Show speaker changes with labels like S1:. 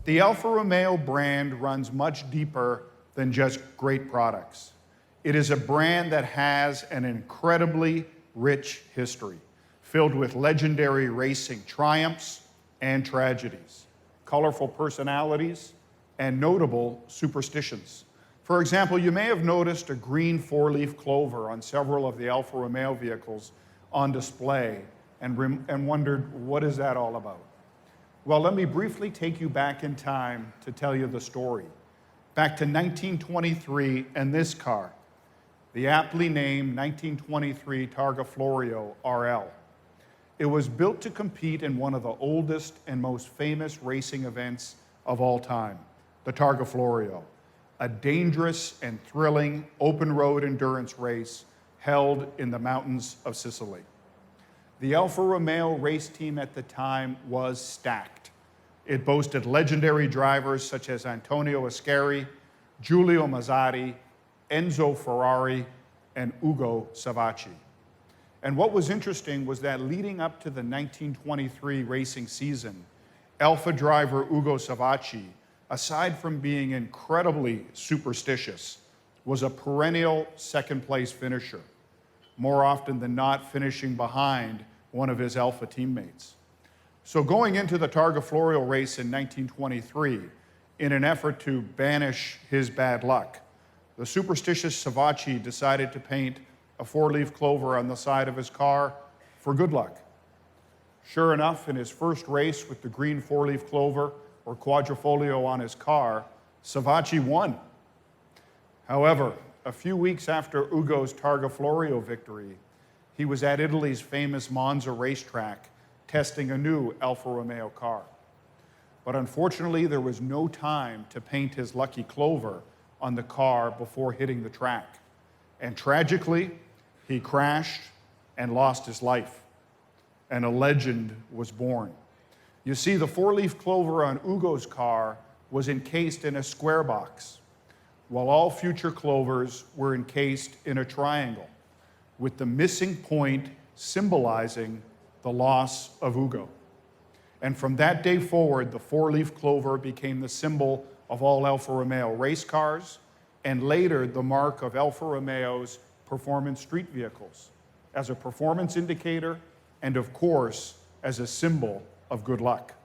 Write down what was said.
S1: The Alfa Romeo brand runs much deeper than just great products. It is a brand that has an incredibly rich history, filled with legendary racing triumphs and tragedies, colorful personalities, and notable superstitions. For example, you may have noticed a green four-leaf clover on several of the Alfa Romeo vehicles on display and wondered, what is that all about? Well, let me briefly take you back in time to tell you the story. Back to 1923 and this car, the aptly named 1923 Targa Florio RL. It was built to compete in one of the oldest and most famous racing events of all time, the Targa Florio, a dangerous and thrilling open road endurance race held in the mountains of Sicily. The Alfa Romeo race team at the time was stacked. It boasted legendary drivers such as Antonio Ascari, Giulio Mazzari, Enzo Ferrari, and Ugo Savacci. And what was interesting was that leading up to the 1923 racing season, Alfa driver Ugo Savacci, aside from being incredibly superstitious, was a perennial second-place finisher, more often than not finishing behind one of his Alfa teammates. So going into the Targa Florio race in 1923, in an effort to banish his bad luck, the superstitious Savacci decided to paint a four-leaf clover on the side of his car for good luck. Sure enough, in his first race with the green four-leaf clover or Quadrifoglio on his car, Savacci won. However, a few weeks after Ugo's Targa Florio victory, he was at Italy's famous Monza racetrack testing a new Alfa Romeo car. But unfortunately, there was no time to paint his lucky clover on the car before hitting the track. And tragically, he crashed and lost his life. And a legend was born. You see, the four-leaf clover on Ugo's car was encased in a square box, while all future clovers were encased in a triangle, with the missing point symbolizing the loss of Ugo. And from that day forward, the four-leaf clover became the symbol of all Alfa Romeo race cars, and later the mark of Alfa Romeo's performance street vehicles, as a performance indicator and, of course, as a symbol of good luck.